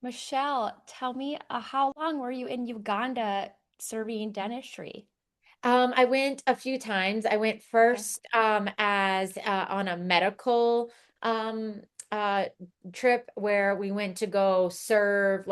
Michelle, tell me, how long were you in Uganda serving dentistry? I went a few times. I went Okay. first as on a medical um, uh, trip where we went to go serve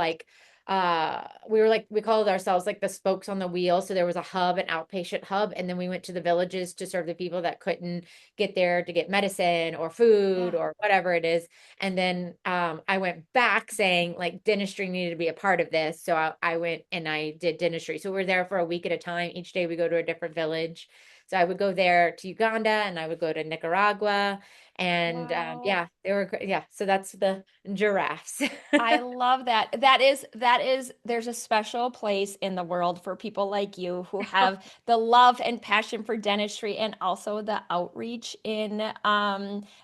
we were like we called ourselves like the spokes on the wheel. So there was a hub, an outpatient hub, and then we went to the villages to serve the people that couldn't get there to get medicine or food Yeah. or whatever it is. And then I went back saying like dentistry needed to be a part of this. So I went and I did dentistry. So we were there for a week at a time. Each day we go to a different village. So I would go there to Uganda and I would go to Nicaragua. And Wow. yeah, they were great. Yeah. So that's the giraffes. I love that. That is, there's a special place in the world for people like you who have the love and passion for dentistry and also the outreach in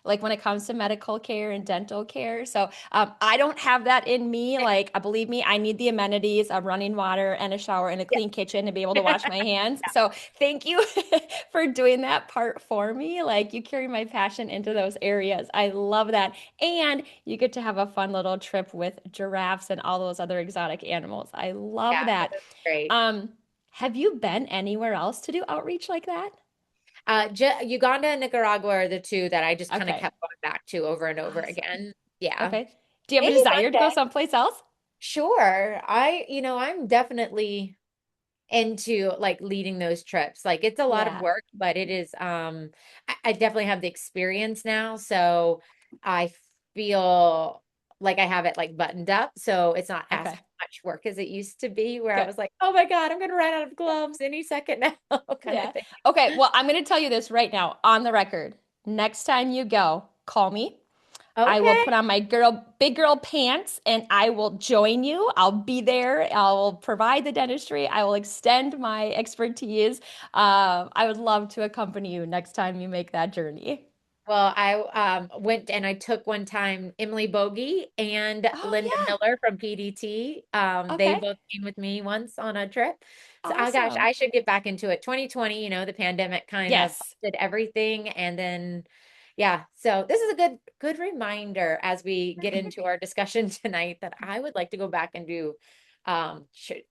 like when it comes to medical care and dental care. So I don't have that in me. Like, believe me, I need the amenities of running water and a shower and a clean kitchen to be able to wash my hands. So thank you for doing that part for me. Like you carry my passion into those areas. I love that. And you get to have a fun little trip with giraffes and all those other exotic animals. I love Yeah, it that. was great. Um, have you been anywhere else to do outreach like that? Uganda and Nicaragua are the two that I just kind of Okay. kept going back to over and over Awesome. again. Yeah. Okay. Do you have a Maybe one desire to go day. someplace else? Sure. I'm definitely into like leading those trips. Like it's a lot of Yeah. work, but it is I definitely have the experience now. So I feel like I have it like buttoned up. So it's not as Okay. much work as it used to be where I Good. was like, oh my God, I'm gonna run out of gloves any second now kind of Yeah. thing. Okay. Well, I'm going to tell you this right now on the record. Next time you go, call me. I will Okay. put on my big girl pants and I will join you. I'll be there. I'll provide the dentistry. I will extend my expertise. I would love to accompany you next time you make that journey. Well, I went and I took one time Emily Bogey and Oh, Linda yeah. Miller from PDT. They Okay. both came with me once on a trip. So, oh gosh, Awesome. I should get back into it. 2020, the pandemic kind of Yes. did everything, and then yeah. So this is a good reminder as we get into our discussion tonight that I would like to go back and do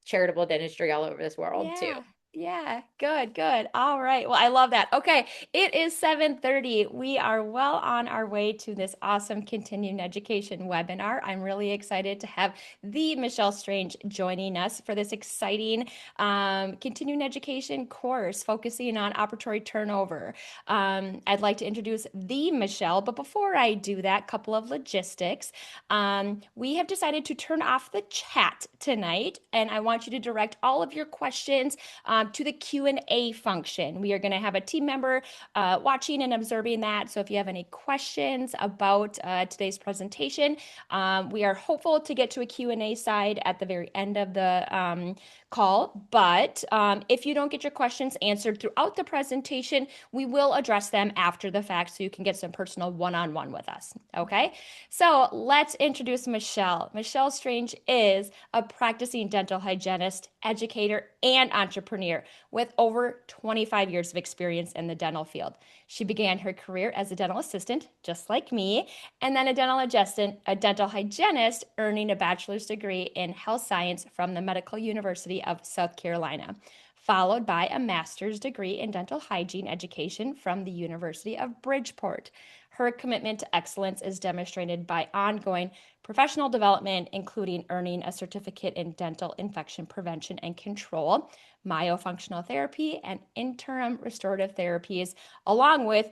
charitable dentistry all over this world too. Yeah. Yeah. Good, good. All right. Well, I love that. Okay. It is 7:30. We are well on our way to this awesome continuing education webinar. I'm really excited to have the Michelle Strange joining us for this exciting continuing education course focusing on operatory turnover. I'd like to introduce the Michelle, but before I do that, couple of logistics. We have decided to turn off the chat tonight, and I want you to direct all of your questions to the Q&A function. We are going to have a team member watching and observing that. So if you have any questions about today's presentation, we are hopeful to get to a Q&A side at the very end of the call. But if you don't get your questions answered throughout the presentation, we will address them after the fact so you can get some personal one-on-one with us. Okay? So let's introduce Michelle. Michelle Strange is a practicing dental hygienist, educator, and entrepreneur with over 25 years of experience in the dental field. She began her career as a dental assistant, just like me, and then a dental hygienist, earning a bachelor's degree in health science from the Medical University of South Carolina, followed by a master's degree in dental hygiene education from the University of Bridgeport. Her commitment to excellence is demonstrated by ongoing professional development, including earning a certificate in dental infection prevention and control, myofunctional therapy, and interim restorative therapies, along with,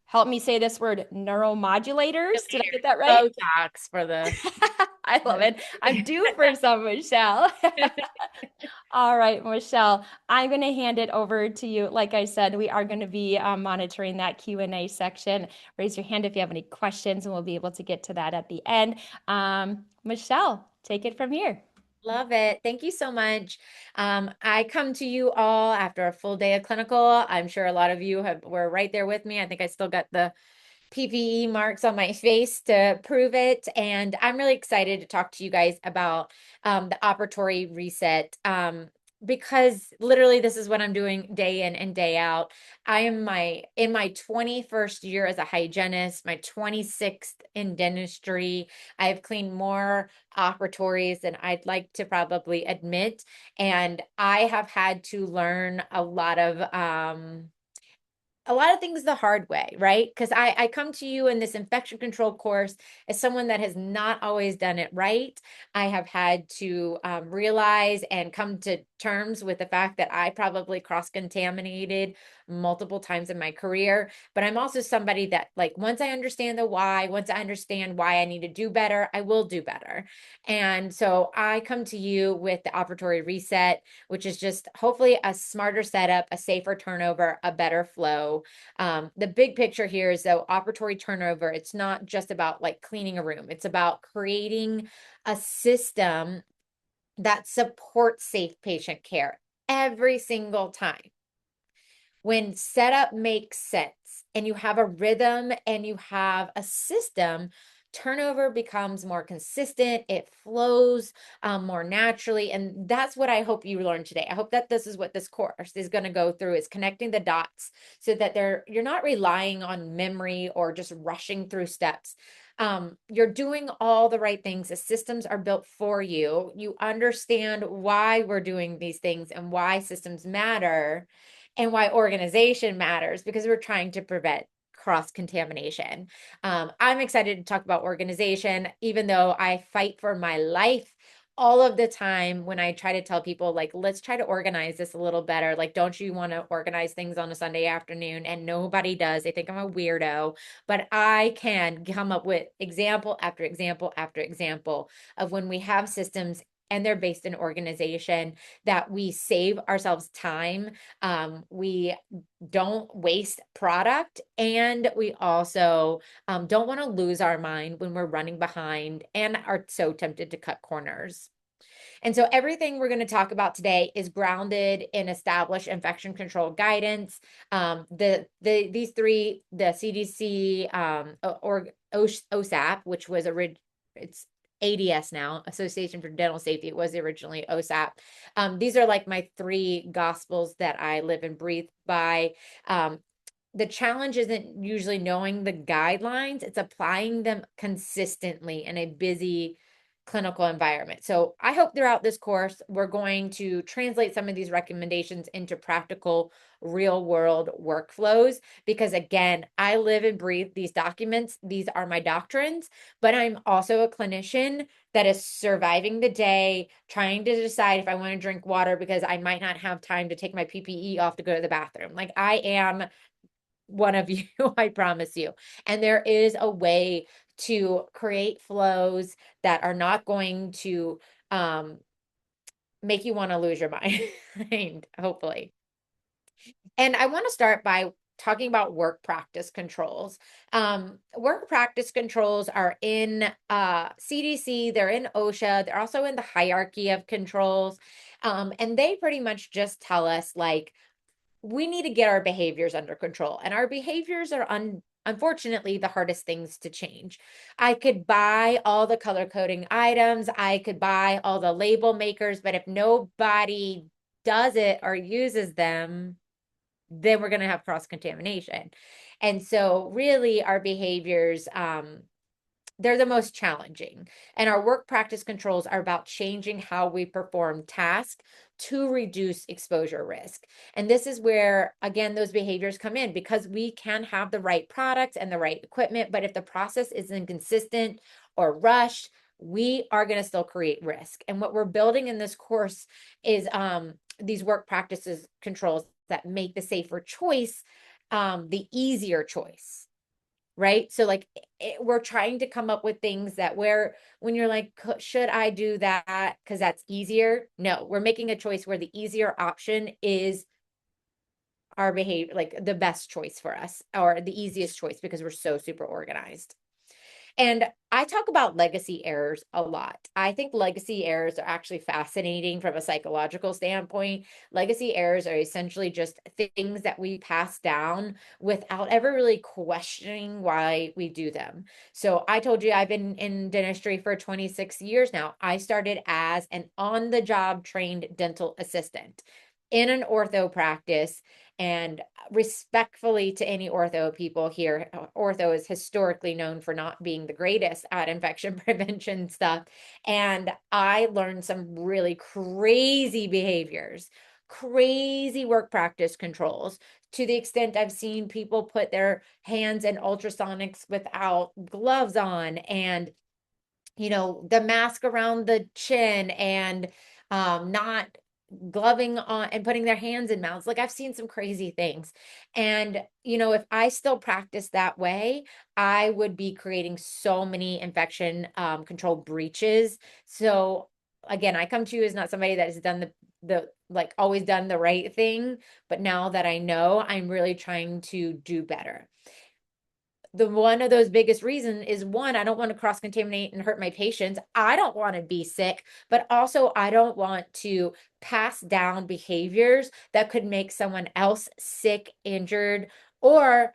help me say this word, neuromodulators. Did I get that right? Botox for the I love it. I'm due for some, Michelle. All right, Michelle, I'm going to hand it over to you. Like I said, we are going to be monitoring that Q&A section. Raise your hand if you have any questions, and we'll be able to get to that at the end. Michelle, take it from here. Love it. Thank you so much. I come to you all after a full day of clinical. I'm sure a lot of you were right there with me. I think I still got the PPE marks on my face to prove it. And I'm really excited to talk to you guys about the operatory reset. because literally this is what I'm doing day in and day out. I am in my 21st year as a hygienist, my 26th in dentistry. I have cleaned more operatories than I'd like to probably admit. And I have had to learn a lot of things the hard way, right? Because I come to you in this infection control course as someone that has not always done it right. I have had to realize and come to terms with the fact that I probably cross-contaminated multiple times in my career. But I'm also somebody that, like, once I understand the why, once I understand why I need to do better, I will do better. And so I come to you with the operatory reset, which is just hopefully a smarter setup, a safer turnover, a better flow. The big picture here is, though, operatory turnover, it's not just about like cleaning a room, it's about creating a system that supports safe patient care every single time. When setup makes sense and you have a rhythm and you have a system, turnover becomes more consistent, it flows more naturally. And that's what I hope you learn today. I hope that this is what this course is going to go through, is connecting the dots so that you're not relying on memory or just rushing through steps. You're doing all the right things. The systems are built for you. You understand why we're doing these things and why systems matter and why organization matters, because we're trying to prevent cross contamination. I'm excited to talk about organization, even though I fight for my life all of the time when I try to tell people, like, let's try to organize this a little better. Like, don't you want to organize things on a Sunday afternoon? And nobody does. They think I'm a weirdo, but I can come up with example after example after example of when we have systems and they're based in organization, that we save ourselves time, we don't waste product, and we also don't want to lose our mind when we're running behind and are so tempted to cut corners. And so everything we're going to talk about today is grounded in established infection control guidance. These three, the CDC, or OSAP, which was it's ADS now, Association for Dental Safety. It was originally OSAP. These are like my three gospels that I live and breathe by. The challenge isn't usually knowing the guidelines, it's applying them consistently in a busy clinical environment. So I hope throughout this course, we're going to translate some of these recommendations into practical, real world workflows. Because again, I live and breathe these documents. These are my doctrines, but I'm also a clinician that is surviving the day, trying to decide if I want to drink water because I might not have time to take my PPE off to go to the bathroom. Like, I am one of you, I promise you. And there is a way to create flows that are not going to make you want to lose your mind, hopefully. And I want to start by talking about work practice controls. Work practice controls are in CDC, they're in OSHA, they're also in the hierarchy of controls. And they pretty much just tell us, like, we need to get our behaviors under control. And our behaviors are unfortunately the hardest things to change. I could buy all the color coding items, I could buy all the label makers, but if nobody does it or uses them, then we're going to have cross contamination. And so really our behaviors, they're the most challenging. And our work practice controls are about changing how we perform tasks to reduce exposure risk. And this is where, again, those behaviors come in, because we can have the right products and the right equipment, but if the process is inconsistent or rushed, we are going to still create risk. And what we're building in this course is these work practices controls that make the safer choice the easier choice, right? So, like, we're trying to come up with things that, where when you're like, should I do that because that's easier? No, we're making a choice where the easier option is our behavior, like the best choice for us, or the easiest choice, because we're so super organized. And I talk about legacy errors a lot. I think legacy errors are actually fascinating from a psychological standpoint. Legacy errors are essentially just things that we pass down without ever really questioning why we do them. So I told you I've been in dentistry for 26 years now. I started as an on-the-job trained dental assistant in an ortho practice. And respectfully to any ortho people here, ortho is historically known for not being the greatest at infection prevention stuff. And I learned some really crazy behaviors, crazy work practice controls, to the extent I've seen people put their hands in ultrasonics without gloves on, and the mask around the chin, and not gloving on and putting their hands in mouths. Like, I've seen some crazy things. And, if I still practice that way, I would be creating so many infection control breaches. So again, I come to you as not somebody that has done the like always done the right thing, but now that I know, I'm really trying to do better. The one of those biggest reasons is, one, I don't want to cross contaminate and hurt my patients. I don't want to be sick, but also I don't want to pass down behaviors that could make someone else sick, injured, or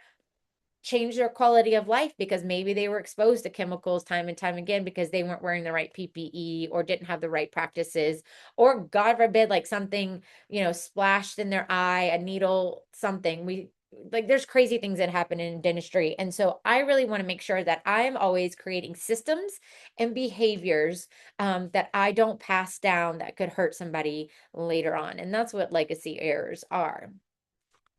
change their quality of life because maybe they were exposed to chemicals time and time again because they weren't wearing the right PPE or didn't have the right practices, or God forbid, like something, splashed in their eye, a needle, something. There's crazy things that happen in dentistry. And so I really want to make sure that I'm always creating systems and behaviors that I don't pass down that could hurt somebody later on. And that's what legacy errors are.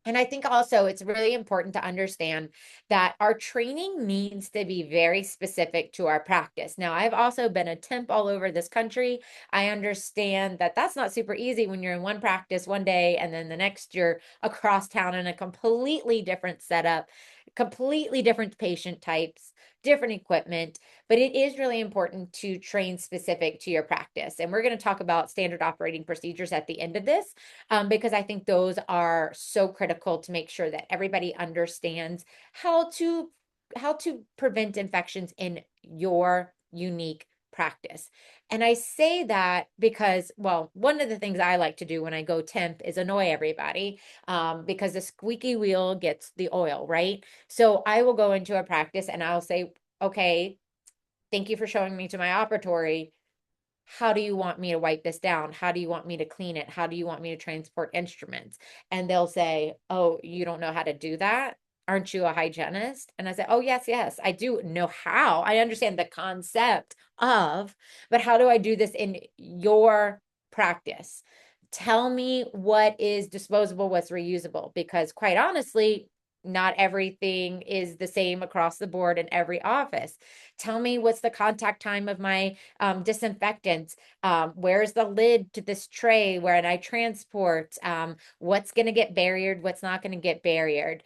And I think also it's really important to understand that our training needs to be very specific to our practice. Now, I've also been a temp all over this country. I understand that that's not super easy when you're in one practice one day and then the next you're across town in a completely different setup, completely different patient types, different equipment. But it is really important to train specific to your practice. And we're going to talk about standard operating procedures at the end of this, because I think those are so critical to make sure that everybody understands how to prevent infections in your unique practice. And I say that because, well, one of the things I like to do when I go temp is annoy everybody, because the squeaky wheel gets the oil, right? So I will go into a practice and I'll say, okay, thank you for showing me to my operatory. How do you want me to wipe this down? How do you want me to clean it? How do you want me to transport instruments? And they'll say, oh, you don't know how to do that? Aren't you a hygienist? And I say, oh, yes, yes, I do know how. I understand the concept of, but how do I do this in your practice? Tell me what is disposable, what's reusable, because quite honestly, not everything is the same across the board in every office. Tell me what's the contact time of my disinfectants. Where's the lid to this tray where I transport? What's going to get barriered? What's not going to get barriered?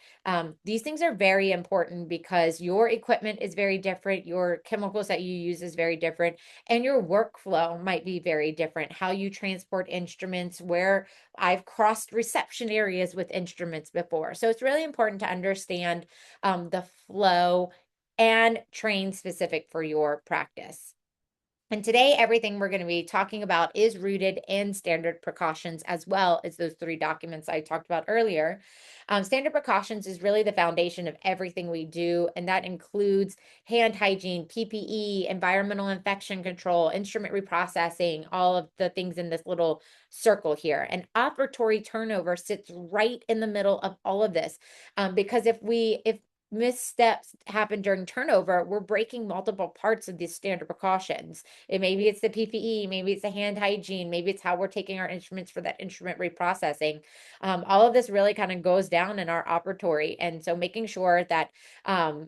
These things are very important because your equipment is very different. Your chemicals that you use is very different. And your workflow might be very different. How you transport instruments, where I've crossed reception areas with instruments before. So it's really important to understand the flow and train specific for your practice. And today, everything we're going to be talking about is rooted in standard precautions, as well as those 3 documents I talked about earlier. Standard precautions is really the foundation of everything we do, and that includes hand hygiene, PPE, environmental infection control, instrument reprocessing, all of the things in this little circle here. And operatory turnover sits right in the middle of all of this, because if missteps happen during turnover, we're breaking multiple parts of these standard precautions. Maybe it's the PPE, maybe it's the hand hygiene, maybe it's how we're taking our instruments for that instrument reprocessing. All of this really kind of goes down in our operatory. And so making sure that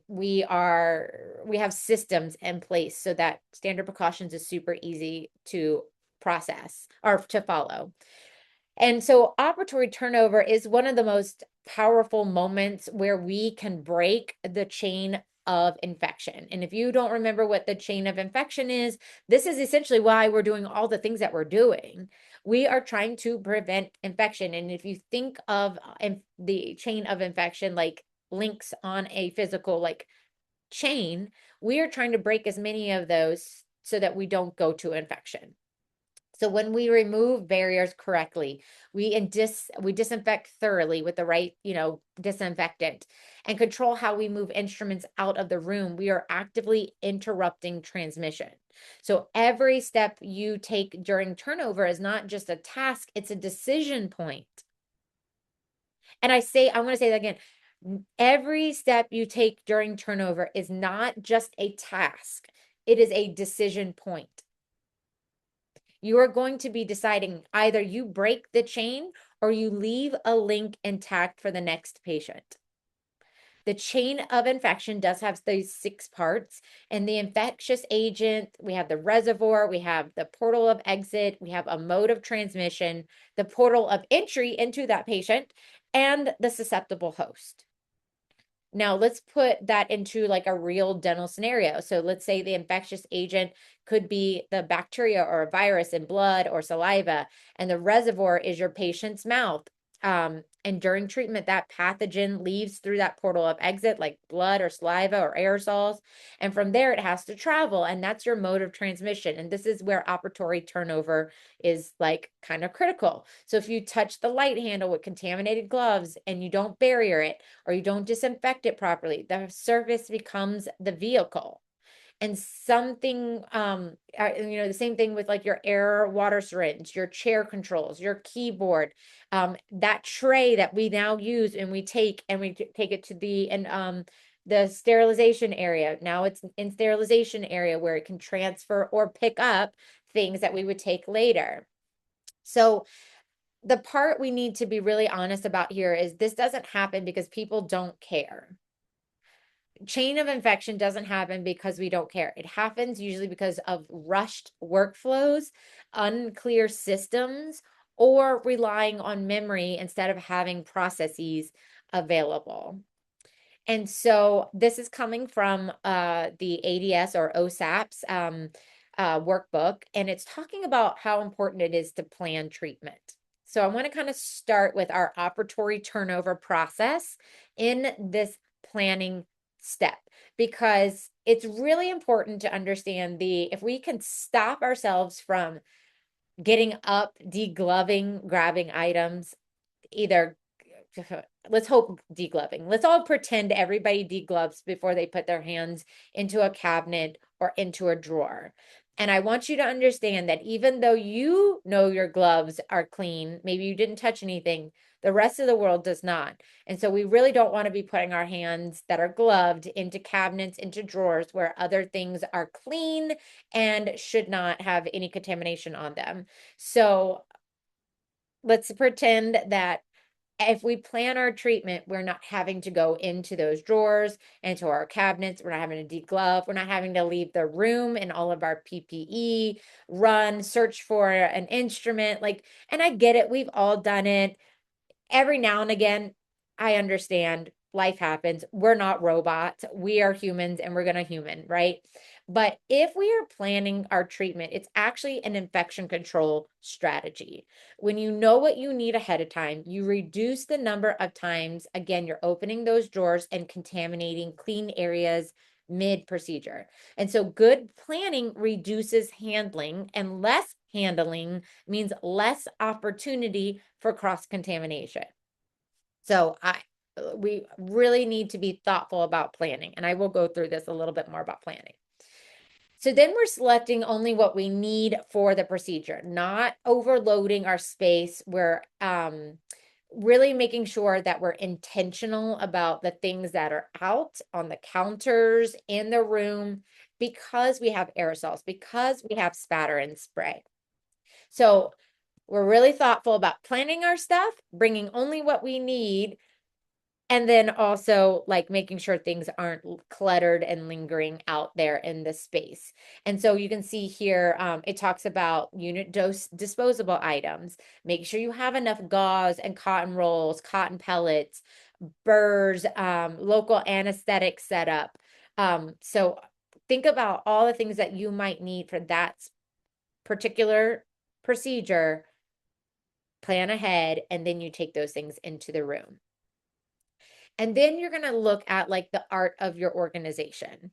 we have systems in place so that standard precautions is super easy to process or to follow. And so operatory turnover is one of the most powerful moments where we can break the chain of infection. And if you don't remember what the chain of infection is, this is essentially why we're doing all the things that we're doing. We are trying to prevent infection. And if you think of the chain of infection like links on a physical, like chain, we are trying to break as many of those so that we don't go to infection. So when we remove barriers correctly, we disinfect thoroughly with the right, disinfectant and control how we move instruments out of the room, we are actively interrupting transmission. So every step you take during turnover is not just a task, it's a decision point. And I'm going to say that again. Every step you take during turnover is not just a task, it is a decision point. You are going to be deciding either you break the chain or you leave a link intact for the next patient. The chain of infection does have these 6 parts, and the infectious agent, we have the reservoir, we have the portal of exit, we have a mode of transmission, the portal of entry into that patient, and the susceptible host. Now, let's put that into like a real dental scenario. So let's say the infectious agent could be the bacteria or a virus in blood or saliva, and the reservoir is your patient's mouth. And during treatment, that pathogen leaves through that portal of exit, like blood or saliva or aerosols. And from there, it has to travel, and that's your mode of transmission. And this is where operatory turnover is like kind of critical. So if you touch the light handle with contaminated gloves and you don't barrier it, or you don't disinfect it properly, the surface becomes the vehicle. And the same thing with like your air water syringe, your chair controls, your keyboard, that tray that we now use and we take it to the sterilization area. Now it's in sterilization area where it can transfer or pick up things that we would take later. So the part we need to be really honest about here is this doesn't happen because people don't care. Chain of infection doesn't happen because we don't care. It happens usually because of rushed workflows, unclear systems, or relying on memory instead of having processes available. And so this is coming from the ADS or OSAP's workbook, and it's talking about how important it is to plan treatment. So I want to kind of start with our operatory turnover process in this planning step, because it's really important to understand if we can stop ourselves from getting up, degloving, grabbing items, either let's hope degloving. Let's all pretend everybody degloves before they put their hands into a cabinet or into a drawer. And I want you to understand that even though you know your gloves are clean, maybe you didn't touch anything, the rest of the world does not. And so we really don't want to be putting our hands that are gloved into cabinets, into drawers where other things are clean and should not have any contamination on them. So let's pretend that if we plan our treatment, we're not having to go into those drawers, into our cabinets. We're not having to deglove. We're not having to leave the room in all of our PPE, run, search for an instrument. And I get it. We've all done it. Every now and again, I understand life happens. We're not robots. We are humans and we're going to human, right? But if we are planning our treatment, it's actually an infection control strategy. When you know what you need ahead of time, you reduce the number of times, again, you're opening those drawers and contaminating clean areas mid-procedure. And so good planning reduces handling, and less handling means less opportunity for cross-contamination. So we really need to be thoughtful about planning, and I will go through this a little bit more about planning. So then we're selecting only what we need for the procedure, not overloading our space. We're really making sure that we're intentional about the things that are out on the counters, in the room, because we have aerosols, because we have spatter and spray. So we're really thoughtful about planning our stuff, bringing only what we need, and then also like making sure things aren't cluttered and lingering out there in the space. And so you can see here, it talks about unit dose disposable items. Make sure you have enough gauze and cotton rolls, cotton pellets, burrs, local anesthetic setup. So think about all the things that you might need for that particular procedure, plan ahead, and then you take those things into the room. And then you're going to look at like the art of your organization.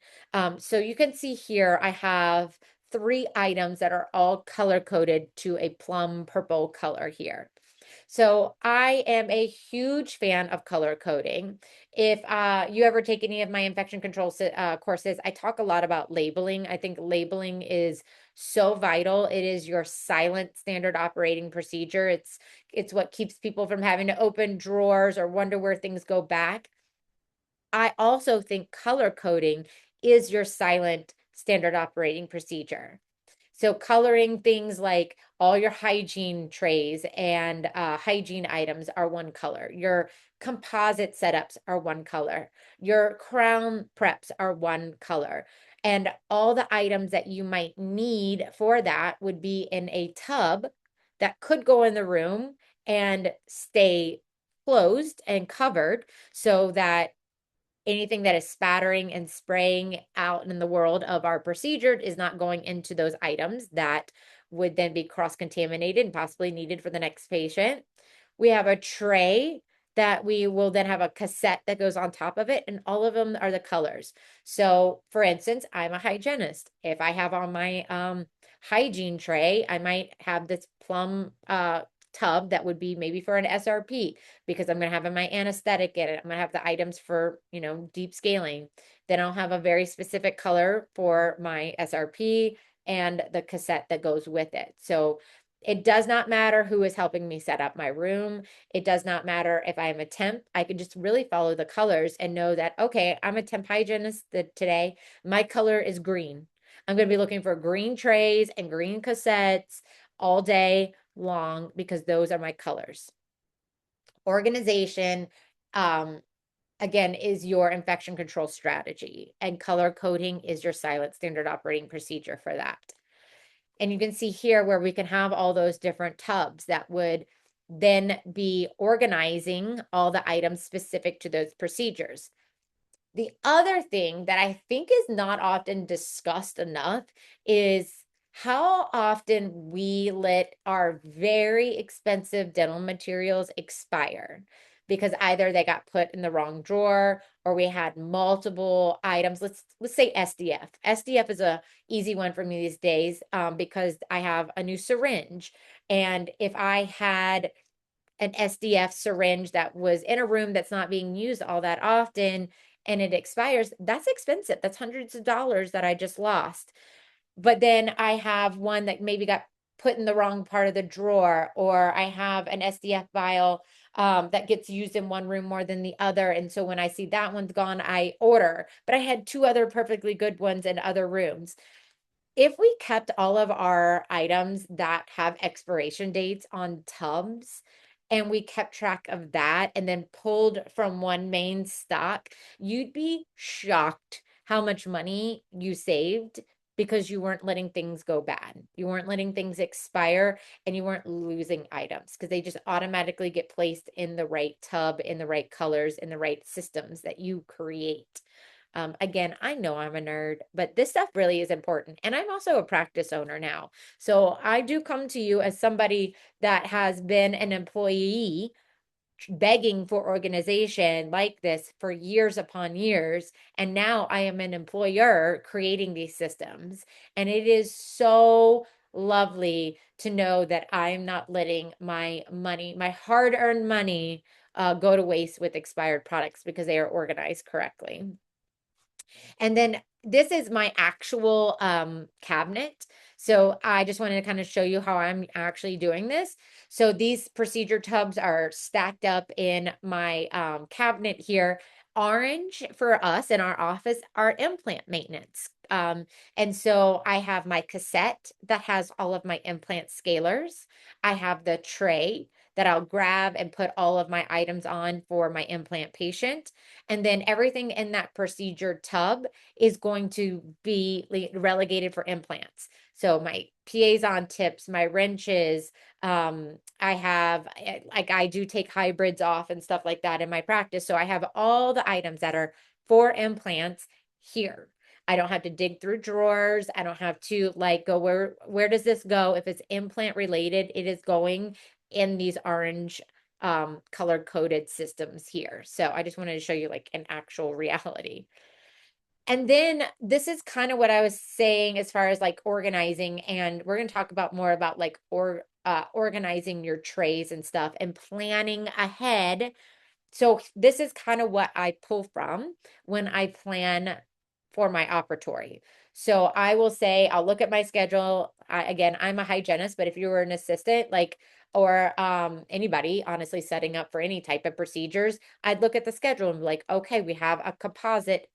So you can see here, I have 3 items that are all color coded to a plum purple color here. So I am a huge fan of color coding. If you ever take any of my infection control courses, I talk a lot about labeling. I think labeling is so vital. It is your silent standard operating procedure. It's what keeps people from having to open drawers or wonder where things go back. I also think color coding is your silent standard operating procedure. So coloring things like all your hygiene trays and hygiene items are one color. Your composite setups are one color. Your crown preps are one color. And all the items that you might need for that would be in a tub that could go in the room and stay closed and covered so that anything that is spattering and spraying out in the world of our procedure is not going into those items that would then be cross-contaminated and possibly needed for the next patient. We have a tray that we will then have a cassette that goes on top of it, and all of them are the colors. So, for instance, I'm a hygienist. If I have on my hygiene tray, I might have this plum tub that would be maybe for an SRP because I'm going to have my anesthetic in it. I'm going to have the items for, deep scaling. Then I'll have a very specific color for my SRP and the cassette that goes with it. So it does not matter who is helping me set up my room. It does not matter if I'm a temp. I can just really follow the colors and know that, okay, I'm a temp hygienist today. My color is green. I'm going to be looking for green trays and green cassettes all day long because those are my colors. Organization, um, again, is your infection control strategy, and color coding is your silent standard operating procedure for that. And you can see here where we can have all those different tubs that would then be organizing all the items specific to those procedures. The other thing that I think is not often discussed enough is how often we let our very expensive dental materials expire because either they got put in the wrong drawer or we had multiple items. Let's say SDF. SDF is a easy one for me these days because I have a new syringe, and if I had an SDF syringe that was in a room that's not being used all that often and it expires, that's expensive. That's hundreds of dollars that I just lost. But then I have one that maybe got put in the wrong part of the drawer, or I have an SDF vial that gets used in one room more than the other. And so when I see that one's gone, I order. But I had 2 other perfectly good ones in other rooms. If we kept all of our items that have expiration dates on tubs and we kept track of that and then pulled from one main stock, you'd be shocked how much money you saved because you weren't letting things go bad. You weren't letting things expire and you weren't losing items because they just automatically get placed in the right tub, in the right colors, in the right systems that you create. Again, I know I'm a nerd, but this stuff really is important. And I'm also a practice owner now. So I do come to you as somebody that has been an employee begging for organization like this for years upon years. And now I am an employer creating these systems. And it is so lovely to know that I'm not letting my money, my hard earned money, go to waste with expired products because they are organized correctly. And then this is my actual cabinet. So I just wanted to kind of show you how I'm actually doing this. So these procedure tubs are stacked up in my cabinet here. Orange for us in our office are implant maintenance. And so I have my cassette that has all of my implant scalers. I have the tray that I'll grab and put all of my items on for my implant patient. And then everything in that procedure tub is going to be relegated for implants. So my piezon tips, my wrenches, I have like I do take hybrids off and stuff like that in my practice. So I have all the items that are for implants here. I don't have to dig through drawers. I don't have to like go where does this go? If it's implant related, it is going in these orange color coded systems here. So I just wanted to show you like an actual reality. And then this is kind of what I was saying as far as like organizing, and we're going to talk about more about like organizing your trays and stuff and planning ahead. So this is kind of what I pull from when I plan for my operatory. So I will say, I'll look at my schedule. Again, I'm a hygienist, but if you were an assistant, like, or anybody honestly setting up for any type of procedures, I'd look at the schedule and be like, okay, we have a composite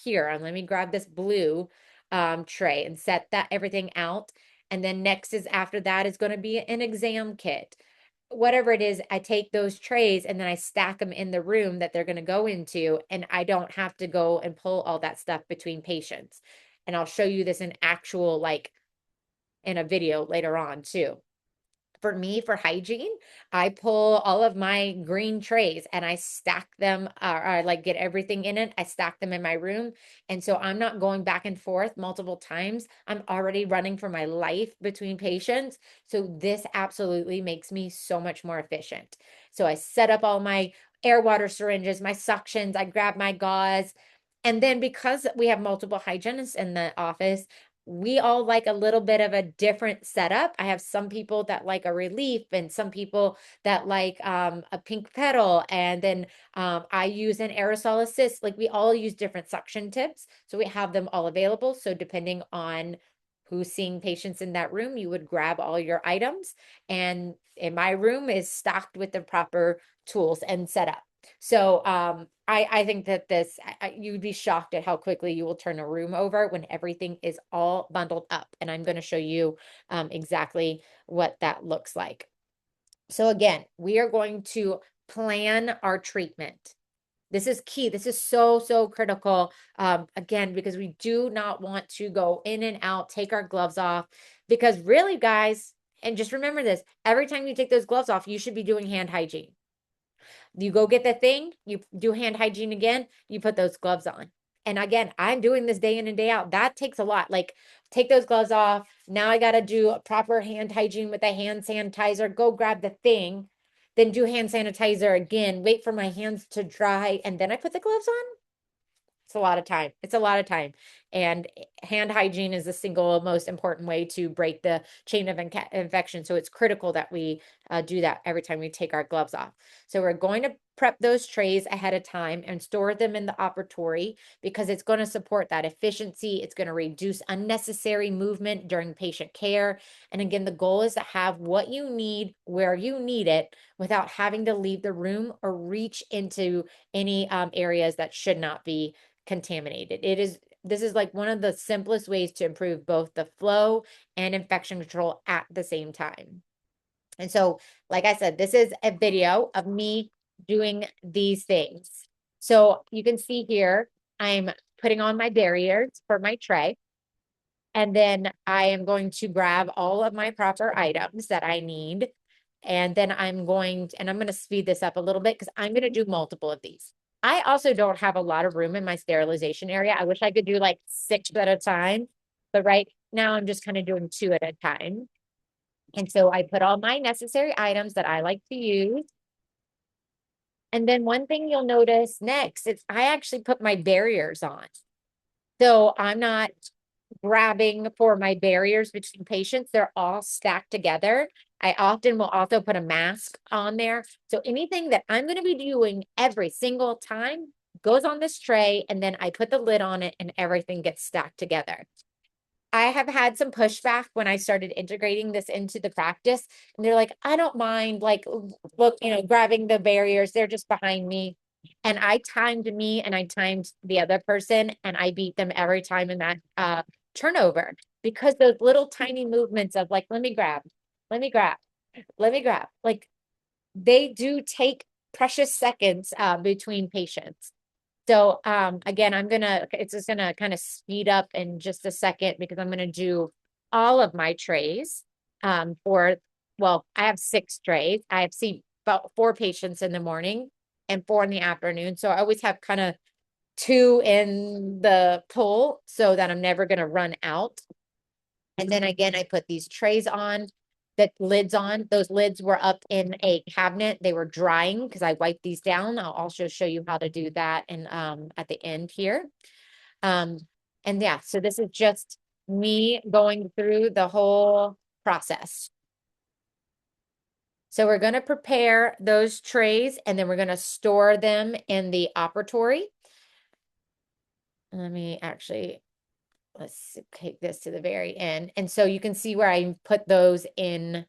here, and let me grab this blue tray and set that everything out. And then next is after that is going to be an exam kit, whatever it is. I take those trays and then I stack them in the room that they're going to go into, and I don't have to go and pull all that stuff between patients. And I'll show you this in actual, like in a video later on too. For me, for hygiene, I pull all of my green trays and I stack them, or I like get everything in it. I stack them in my room. And so I'm not going back and forth multiple times. I'm already running for my life between patients. So this absolutely makes me so much more efficient. So I set up all my air water syringes, my suctions, I grab my gauze. And then because we have multiple hygienists in the office, we all like a little bit of a different setup. I have some people that like a relief and some people that like a pink pedal. And then I use an aerosol assist. Like we all use different suction tips. So we have them all available. So depending on who's seeing patients in that room, you would grab all your items. And in my room is stocked with the proper tools and setup. So I think that you'd be shocked at how quickly you will turn a room over when everything is all bundled up. And I'm going to show you exactly what that looks like. So again, we are going to plan our treatment. This is key. This is so, so critical. Again, because we do not want to go in and out, take our gloves off, because really, guys, and just remember this, every time you take those gloves off, you should be doing hand hygiene. You go get the thing, you do hand hygiene again, you put those gloves on. And again, I'm doing this day in and day out. That takes a lot. Like, take those gloves off. Now I got to do a proper hand hygiene with a hand sanitizer. Go grab the thing, then do hand sanitizer again, wait for my hands to dry, and then I put the gloves on. It's a lot of time. It's a lot of time. And hand hygiene is the single most important way to break the chain of infection. So it's critical that we do that every time we take our gloves off. So we're going to prep those trays ahead of time and store them in the operatory because it's going to support that efficiency. It's going to reduce unnecessary movement during patient care. And again, the goal is to have what you need where you need it without having to leave the room or reach into any areas that should not be contaminated. This is like one of the simplest ways to improve both the flow and infection control at the same time. And so, like I said, this is a video of me doing these things. So you can see here, I'm putting on my barriers for my tray. And then I am going to grab all of my proper items that I need. And then I'm going to speed this up a little bit because I'm going to do multiple of these. I also don't have a lot of room in my sterilization area. I wish I could do like 6 at a time, but right now I'm just kind of doing 2 at a time. And so I put all my necessary items that I like to use. And then one thing you'll notice next is I actually put my barriers on. So I'm not grabbing for my barriers between patients. They're all stacked together. I often will also put a mask on there. So anything that I'm going to be doing every single time goes on this tray, and then I put the lid on it and everything gets stacked together. I have had some pushback when I started integrating this into the practice, and they're like, I don't mind, like, look, grabbing the barriers, they're just behind me. And I timed me and I timed the other person, and I beat them every time in that turnover because those little tiny movements of like, let me grab, let me grab, let me grab, like they do take precious seconds between patients. So again, it's just gonna kind of speed up in just a second because I'm gonna do all of my trays well, I have 6 trays. I see about 4 patients in the morning and 4 in the afternoon. So I always have kind of 2 in the pull so that I'm never gonna run out. And then again, I put these trays on. the lids on. Those lids were up in a cabinet. They were drying because I wiped these down. I'll also show you how to do that and at the end here. Um, and yeah, so this is just me going through the whole process. So we're going to prepare those trays and then we're going to store them in the operatory. Let me actually, let's take this to the very end. And so you can see where I put those in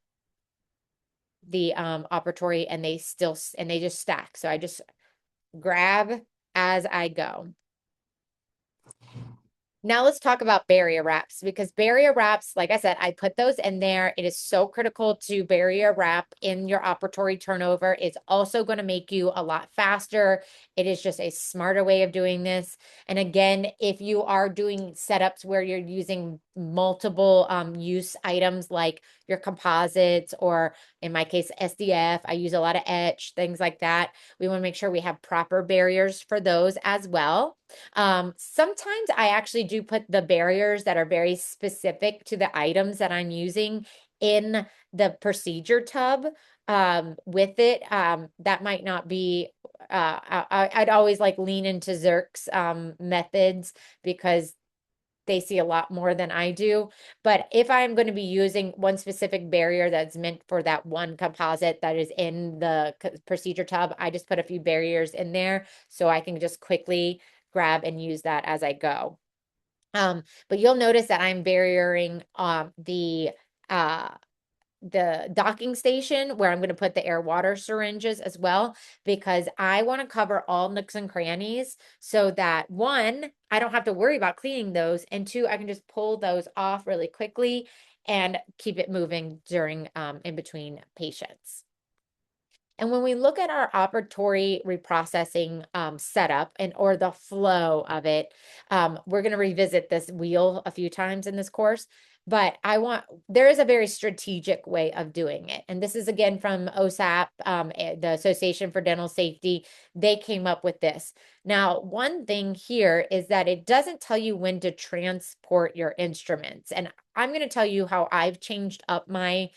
the operatory and and they just stack. So I just grab as I go. Now let's talk about barrier wraps because barrier wraps, like I said, I put those in there. It is so critical to barrier wrap in your operatory turnover. It's also going to make you a lot faster. It is just a smarter way of doing this. And again, if you are doing setups where you're using multiple use items like your composites or in my case, SDF, I use a lot of etch, things like that. We want to make sure we have proper barriers for those as well. Sometimes I actually do put the barriers that are very specific to the items that I'm using in the procedure tub with it. That might not be, I'd always like lean into Zerk's methods because they see a lot more than I do. But if I'm going to be using one specific barrier that's meant for that one composite that is in the procedure tub, I just put a few barriers in there so I can just quickly grab and use that as I go. But you'll notice that I'm barriering uh the docking station where I'm going to put the air water syringes as well, because I want to cover all nooks and crannies so that one, I don't have to worry about cleaning those. And two, I can just pull those off really quickly and keep it moving during in between patients. And when we look at our operatory reprocessing setup and or the flow of it, we're going to revisit this wheel a few times in this course. But there is a very strategic way of doing it. And this is again from OSAP, the Association for Dental Safety. They came up with this. Now, one thing here is that it doesn't tell you when to transport your instruments. And I'm going to tell you how I've changed up my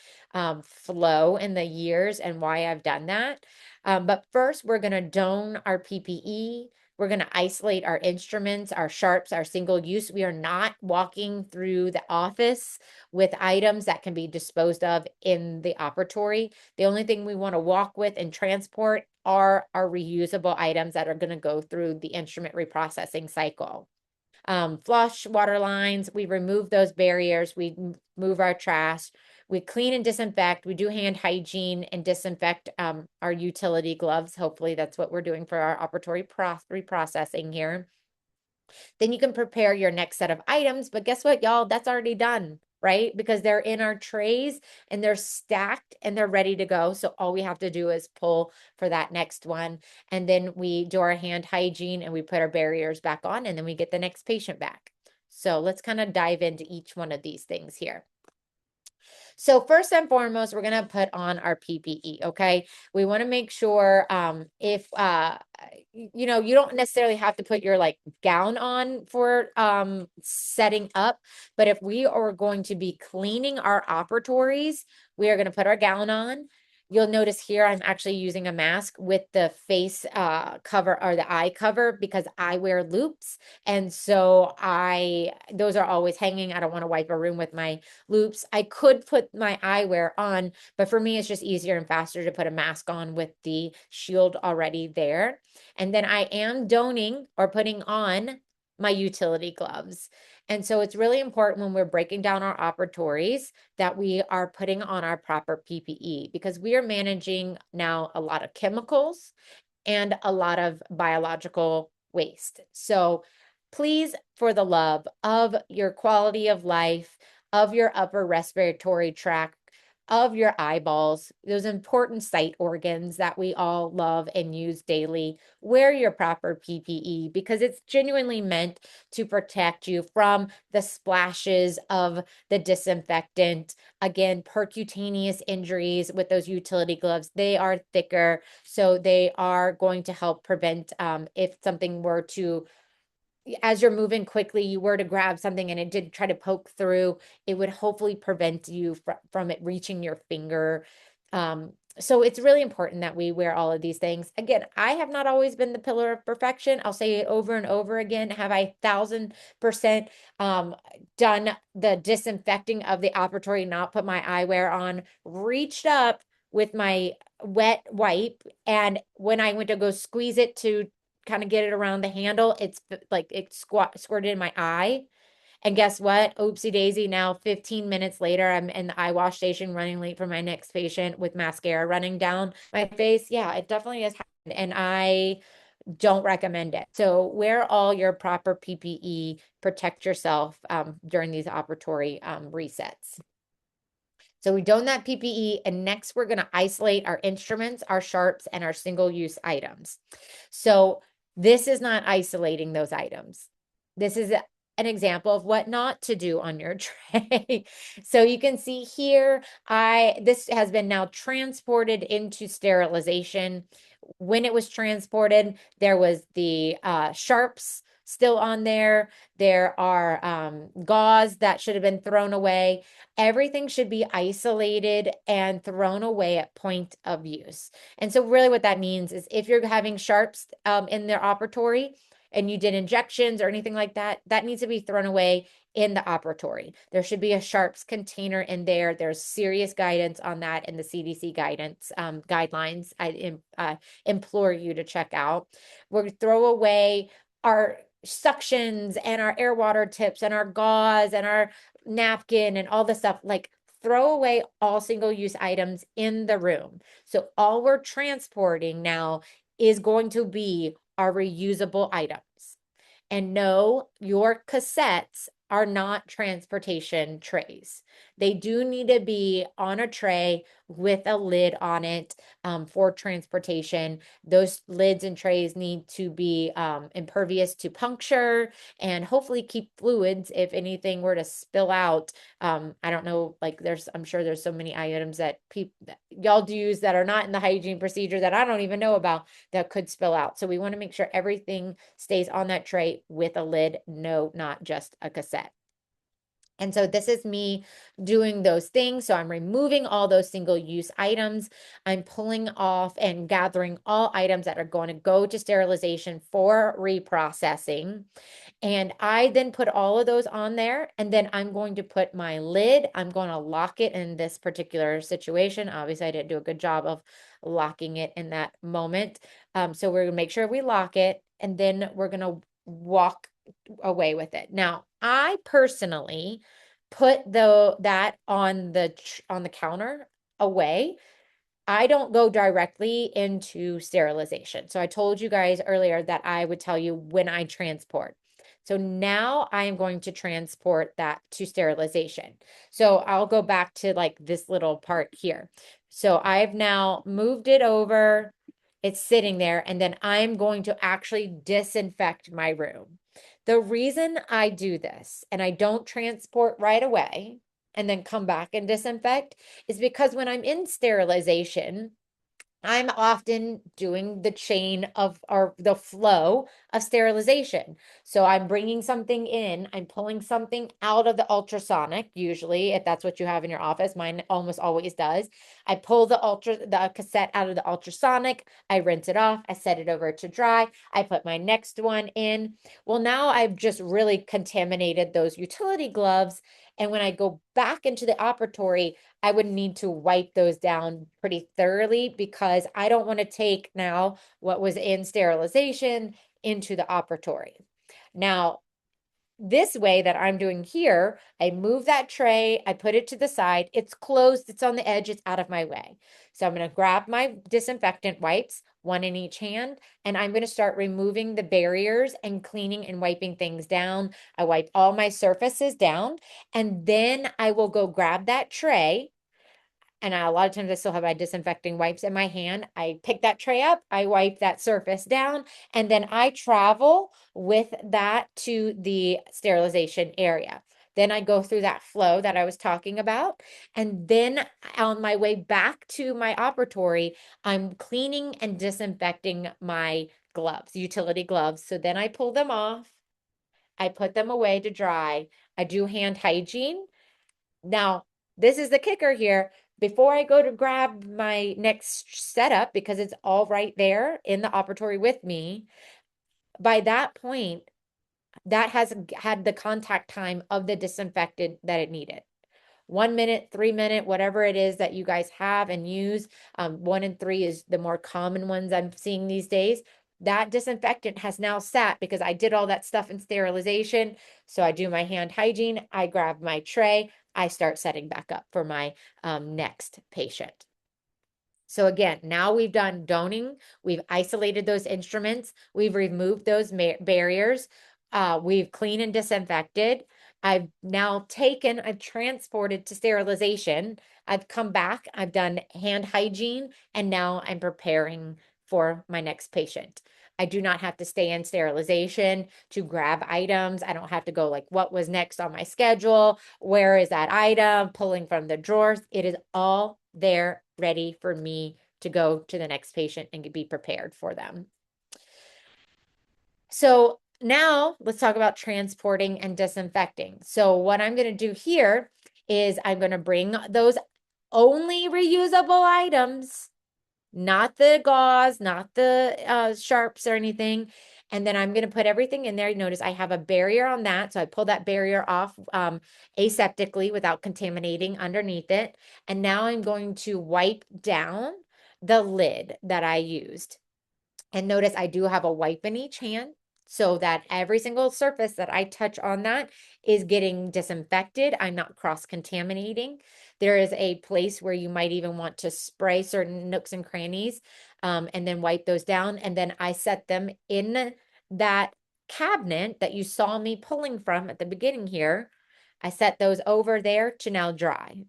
flow in the years and why I've done that. But first, we're going to don our PPE. We're going to isolate our instruments, our sharps, our single use. We are not walking through the office with items that can be disposed of in the operatory. The only thing we want to walk with and transport are our reusable items that are going to go through the instrument reprocessing cycle. Flush water lines, we remove those barriers, we move our trash, we clean and disinfect, we do hand hygiene and disinfect our utility gloves. Hopefully that's what we're doing for our operatory reprocessing here. Then you can prepare your next set of items, but guess what, y'all? That's already done, right? Because they're in our trays and they're stacked and they're ready to go. So all we have to do is pull for that next one. And then we do our hand hygiene and we put our barriers back on and then we get the next patient back. So let's kind of dive into each one of these things here. So first and foremost, we're going to put on our PPE, okay? We want to make sure if you know, you don't necessarily have to put your like gown on for setting up, but if we are going to be cleaning our operatories, we are going to put our gown on. You'll notice here I'm actually using a mask with the face cover or the eye cover because I wear loops. And so those are always hanging. I don't want to wipe a room with my loops. I could put my eyewear on, but for me, it's just easier and faster to put a mask on with the shield already there. And then I am doning or putting on my utility gloves. And so it's really important when we're breaking down our operatories that we are putting on our proper PPE because we are managing now a lot of chemicals and a lot of biological waste. So please, for the love of your quality of life, of your upper respiratory tract, of your eyeballs, those important sight organs that we all love and use daily, wear your proper PPE because it's genuinely meant to protect you from the splashes of the disinfectant. Again, percutaneous injuries with those utility gloves, they are thicker, so they are going to help prevent if something were to as you're moving quickly, you were to grab something and it did try to poke through, it would hopefully prevent you from it reaching your finger. So it's really important that we wear all of these things. Again, I have not always been the pillar of perfection. I'll say it over and over again. Have I 1,000% done the disinfecting of the operatory, not put my eyewear on, reached up with my wet wipe, and when I went to go squeeze it to kind of get it around the handle, it's like it squirted in my eye. And guess what? Oopsie daisy. Now, 15 minutes later, I'm in the eye wash station running late for my next patient with mascara running down my face. Yeah, it definitely has happened. And I don't recommend it. So wear all your proper PPE, protect yourself during these operatory resets. So we done that PPE, and next we're going to isolate our instruments, our sharps, and our single-use items. So this is not isolating those items. This is an example of what not to do on your tray. So you can see here, this has been now transported into sterilization. When it was transported, there was the sharps still on there. There are gauze that should have been thrown away. Everything should be isolated and thrown away at point of use. And so really what that means is if you're having sharps in their operatory and you did injections or anything like that, that needs to be thrown away in the operatory. There should be a sharps container in there. There's serious guidance on that in the CDC guidance guidelines. I implore you to check out. We're throw away our suctions and our air water tips and our gauze and our napkin and all the stuff. Like, throw away all single-use items in the room. So all we're transporting now is going to be our reusable items. And no, your cassettes are not transportation trays. They do need to be on a tray with a lid on it for transportation. Those lids and trays need to be impervious to puncture and hopefully keep fluids if anything were to spill out. I don't know, like I'm sure there's so many items that y'all do use that are not in the hygiene procedure that I don't even know about that could spill out. So we want to make sure everything stays on that tray with a lid. No, not just a cassette. And so this is me doing those things. So I'm removing all those single-use items. I'm pulling off and gathering all items that are going to go to sterilization for reprocessing. And I then put all of those on there, and then I'm going to put my lid. I'm going to lock it in this particular situation. Obviously, I didn't do a good job of locking it in that moment. So we're going to make sure we lock it, and then we're going to walk away with it. Now, I personally put that on the counter away. I don't go directly into sterilization. So I told you guys earlier that I would tell you when I transport. So now I am going to transport that to sterilization. So I'll go back to like this little part here. So I've now moved it over. It's sitting there, and then I'm going to actually disinfect my room. The reason I do this and I don't transport right away and then come back and disinfect is because when I'm in sterilization, I'm often doing the chain of or the flow of sterilization. So I'm bringing something in, I'm pulling something out of the ultrasonic, usually, if that's what you have in your office. Mine almost always does. I pull the cassette out of the ultrasonic, I rinse it off, I set it over to dry, I put my next one in. Well, now I've just really contaminated those utility gloves. And when I go back into the operatory, I would need to wipe those down pretty thoroughly because I don't want to take now what was in sterilization into the operatory. Now, this way that I'm doing here, I move that tray, I put it to the side, it's closed, it's on the edge, it's out of my way. So I'm going to grab my disinfectant wipes, one in each hand, and I'm going to start removing the barriers and cleaning and wiping things down. I wipe all my surfaces down, and then I will go grab that tray. And a lot of times I still have my disinfecting wipes in my hand. I pick that tray up, I wipe that surface down, and then I travel with that to the sterilization area. Then I go through that flow that I was talking about. And then on my way back to my operatory, I'm cleaning and disinfecting my gloves, utility gloves. So then I pull them off. I put them away to dry. I do hand hygiene. Now, this is the kicker here. Before I go to grab my next setup, because it's all right there in the operatory with me, by that point, that has had the contact time of the disinfectant that it needed. 1 minute, 3 minute, whatever it is that you guys have and use. 1 and 3 is the more common ones I'm seeing these days. That disinfectant has now sat because I did all that stuff in sterilization. So I do my hand hygiene, I grab my tray, I start setting back up for my next patient. So again, now we've done doning, we've isolated those instruments, we've removed those barriers, we've cleaned and disinfected. I've now taken, I've transported to sterilization. I've come back, I've done hand hygiene, and now I'm preparing for my next patient. I do not have to stay in sterilization to grab items. I don't have to go like, what was next on my schedule? Where is that item? Pulling from the drawers. It is all there ready for me to go to the next patient and be prepared for them. So now let's talk about transporting and disinfecting. So what I'm going to do here is I'm going to bring those only reusable items, not the gauze, not the sharps or anything. And then I'm going to put everything in there. You notice I have a barrier on that. So I pull that barrier off aseptically without contaminating underneath it. And now I'm going to wipe down the lid that I used. And notice I do have a wipe in each hand so that every single surface that I touch on that is getting disinfected. I'm not cross-contaminating. There is a place where you might even want to spray certain nooks and crannies and then wipe those down. And then I set them in that cabinet that you saw me pulling from at the beginning here. I set those over there to now dry.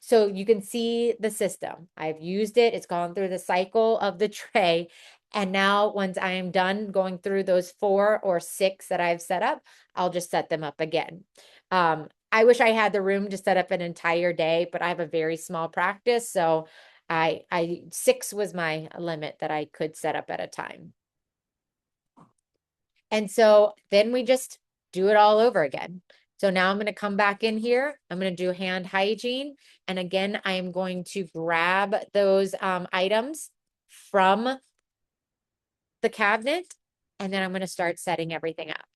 So you can see the system. I've used it. It's gone through the cycle of the tray. And now once I am done going through those 4 or 6 that I've set up, I'll just set them up again. I wish I had the room to set up an entire day, but I have a very small practice. So 6 was my limit that I could set up at a time. And so then we just do it all over again. So now I'm going to come back in here. I'm going to do hand hygiene. And again, I am going to grab those items from the cabinet, and then I'm going to start setting everything up.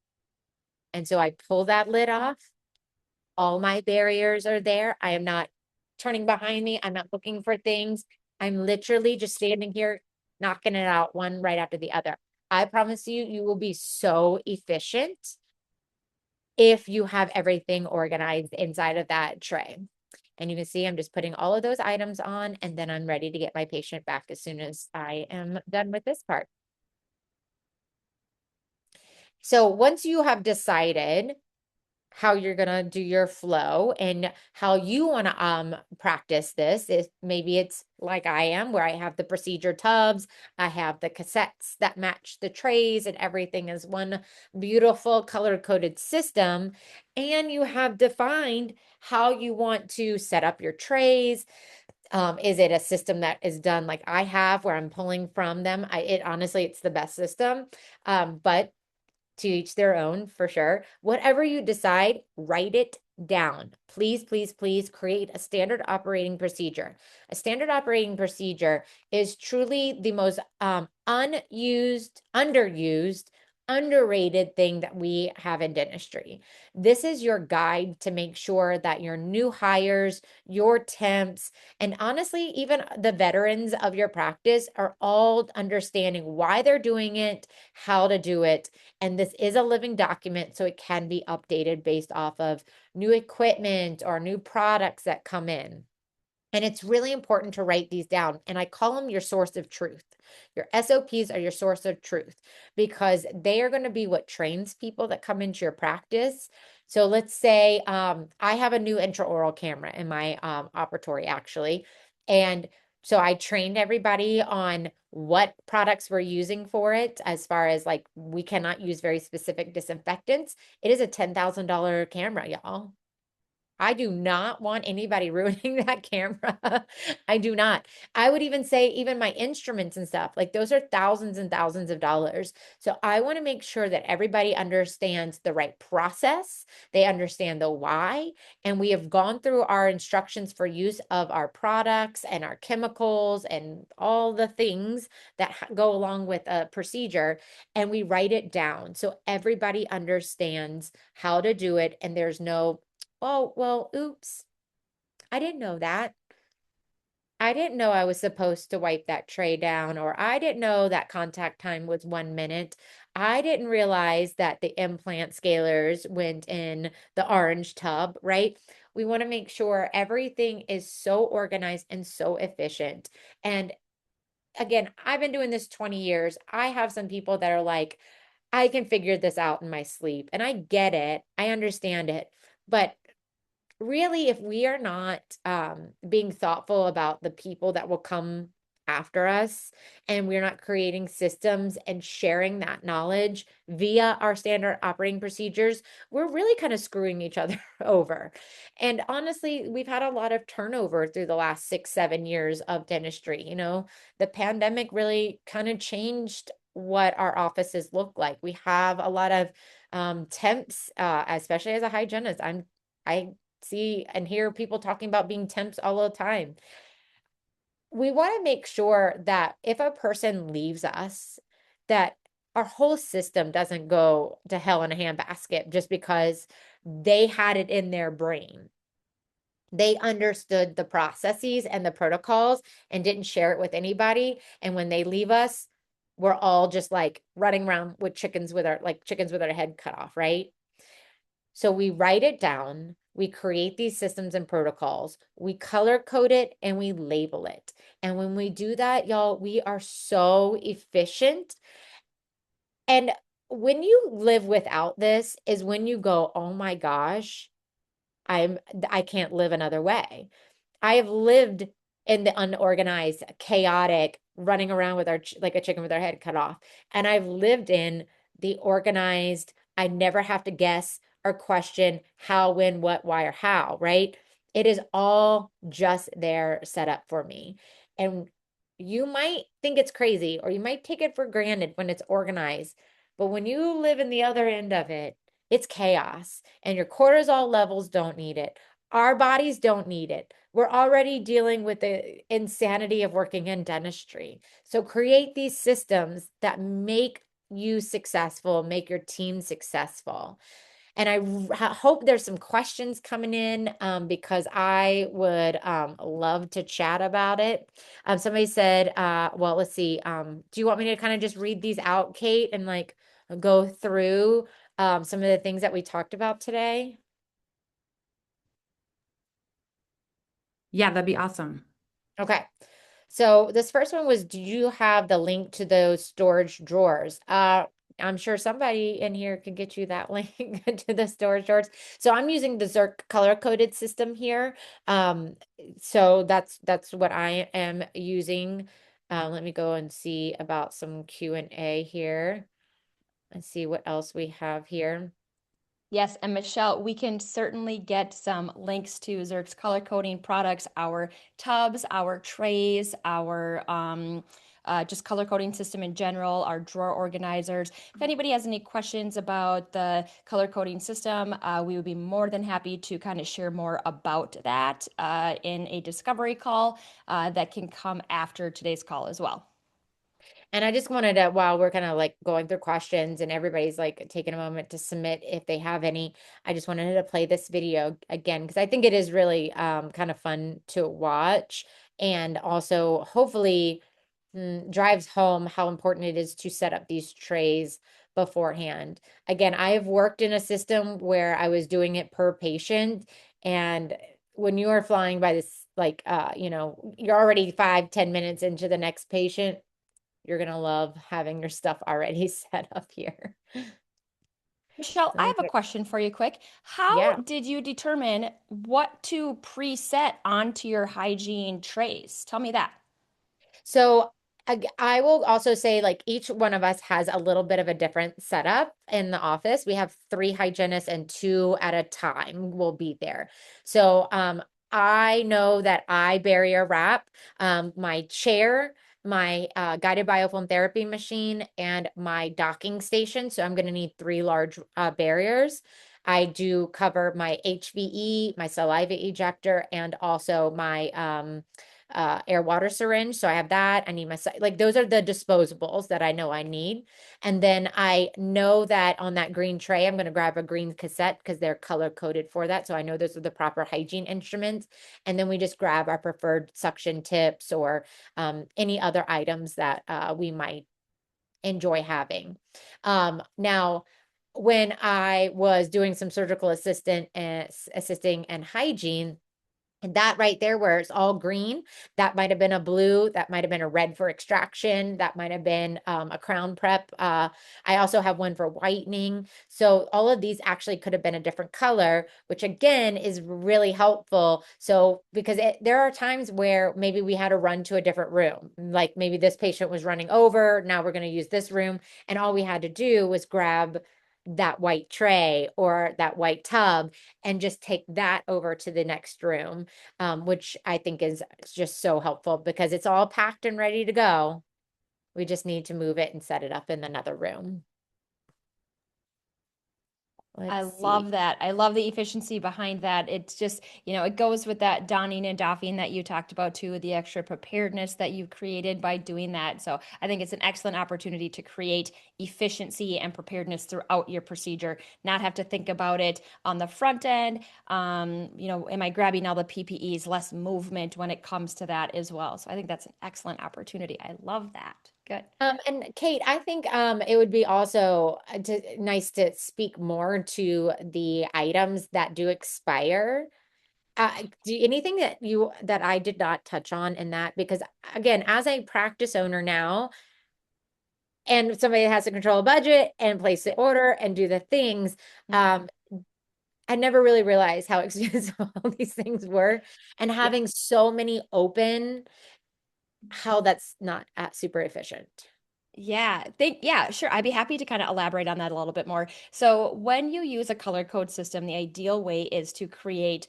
And so I pull that lid off. All my barriers are there. I am not turning behind me. I'm not looking for things. I'm literally just standing here, knocking it out one right after the other. I promise you, you will be so efficient if you have everything organized inside of that tray. And you can see I'm just putting all of those items on, and then I'm ready to get my patient back as soon as I am done with this part. So once you have decided how you're going to do your flow and how you want to practice this, if maybe it's like I am, where I have the procedure tubs, I have the cassettes that match the trays, and everything is one beautiful color-coded system, and you have defined how you want to set up your trays. Is it a system that is done like I have, where I'm pulling from them? Honestly, it's the best system. But to each their own, for sure. Whatever you decide, write it down. Please, please, please create a standard operating procedure. A standard operating procedure is truly the most unused, underused, underrated thing that we have in dentistry. This is your guide to make sure that your new hires, your temps, and honestly, even the veterans of your practice are all understanding why they're doing it, how to do it. And this is a living document, so it can be updated based off of new equipment or new products that come in. And it's really important to write these down. And I call them your source of truth. Your SOPs are your source of truth because they are going to be what trains people that come into your practice. So let's say I have a new intraoral camera in my operatory, actually. And so I trained everybody on what products we're using for it, as far as like we cannot use very specific disinfectants. It is a $10,000 camera, y'all. I do not want anybody ruining that camera. I do not. I would even say, even my instruments and stuff, like those are thousands and thousands of dollars. So I want to make sure that everybody understands the right process, they understand the why, and we have gone through our instructions for use of our products and our chemicals and all the things that go along with a procedure, and we write it down so everybody understands how to do it, and there's no, oh, well, oops. I didn't know that. I didn't know I was supposed to wipe that tray down, or I didn't know that contact time was 1 minute. I didn't realize that the implant scalers went in the orange tub, right? We want to make sure everything is so organized and so efficient. And again, I've been doing this 20 years. I have some people that are like, I can figure this out in my sleep. And I get it, I understand it. But really, if we are not being thoughtful about the people that will come after us, and we're not creating systems and sharing that knowledge via our standard operating procedures, we're really kind of screwing each other over. And honestly, we've had a lot of turnover through the last 6, 7 years of dentistry. The pandemic really kind of changed what our offices look like. We have a lot of temps, especially as a hygienist. I see and hear people talking about being temps all the time. We want to make sure that if a person leaves us, that our whole system doesn't go to hell in a handbasket just because they had it in their brain. They understood the processes and the protocols and didn't share it with anybody. And when they leave us, we're all just like running around with chickens with our head cut off, right? So we write it down, we create these systems and protocols, we color code it, and we label it. And when we do that, y'all, we are so efficient. And when you live without this is when you go, oh my gosh, I can't live another way. I have lived in the unorganized, chaotic, running around with like a chicken with our head cut off. And I've lived in the organized, I never have to guess or question how, when, what, why, or how, right? It is all just there set up for me. And you might think it's crazy or you might take it for granted when it's organized. But when you live in the other end of it, it's chaos and your cortisol levels don't need it. Our bodies don't need it. We're already dealing with the insanity of working in dentistry. So create these systems that make you successful, make your team successful. And I hope there's some questions coming in because I would love to chat about it. Somebody said, well, let's see. Do you want me to kind of just read these out, Kate, and like go through some of the things that we talked about today? Yeah, that'd be awesome. Okay. So this first one was, do you have the link to those storage drawers? I'm sure somebody in here could get you that link to the storage drawers. So I'm using the Zerk color coded system here. So that's what I am using. Let me go and see about some Q&A here and see what else we have here. Yes, and Michelle, we can certainly get some links to Zerk's color coding products, our tubs, our trays, our just color coding system in general, our drawer organizers. If anybody has any questions about the color coding system, we would be more than happy to kind of share more about that in a discovery call that can come after today's call as well. And I just wanted to, while we're kind of like going through questions and everybody's like taking a moment to submit if they have any, I just wanted to play this video again because I think it is really kind of fun to watch and also hopefully drives home how important it is to set up these trays beforehand. Again, I have worked in a system where I was doing it per patient, and when you are flying by this, like, you're already 5, 10 minutes into the next patient, you're gonna love having your stuff already set up here. Michelle, Let I me have a get, question for you quick. How yeah. did you determine what to preset onto your hygiene trays? Tell me that. So I will also say, like, each one of us has a little bit of a different setup in the office. We have three hygienists and two at a time will be there. So, I know that I barrier wrap, my chair, my guided biofilm therapy machine, and my docking station. So I'm going to need three large barriers. I do cover my HVE, my saliva ejector, and also my air water syringe. So I have that. I need my, like, those are the disposables that I know I need. And then I know that on that green tray, I'm going to grab a green cassette because they're color coded for that. So I know those are the proper hygiene instruments. And then we just grab our preferred suction tips or any other items that we might enjoy having. Now, when I was doing some surgical assisting and hygiene, and that right there, where it's all green, that might have been a blue, that might have been a red for extraction, that might have been a crown prep. I also have one for whitening. So all of these actually could have been a different color, which again is really helpful. So because there are times where maybe we had to run to a different room, like maybe this patient was running over, now we're going to use this room, and all we had to do was grab that white tray or that white tub and just take that over to the next room, which I think is just so helpful because it's all packed and ready to go. We just need to move it and set it up in another room. I Let's see. love that. I love the efficiency behind that. It's just, it goes with that donning and doffing that you talked about too, the extra preparedness that you created by doing that. So I think it's an excellent opportunity to create efficiency and preparedness throughout your procedure, not have to think about it on the front end. Am I grabbing all the PPEs, less movement when it comes to that as well. So I think that's an excellent opportunity. I love that. Good. And Kate, I think it would be also nice to speak more to the items that do expire. Anything that I did not touch on in that, because again, as a practice owner now, and somebody has to control a budget and place the order and do the things, I never really realized how expensive all these things were, and Yeah. having so many open, how that's not super efficient. Yeah, sure. I'd be happy to kind of elaborate on that a little bit more. So, when you use a color code system, the ideal way is to create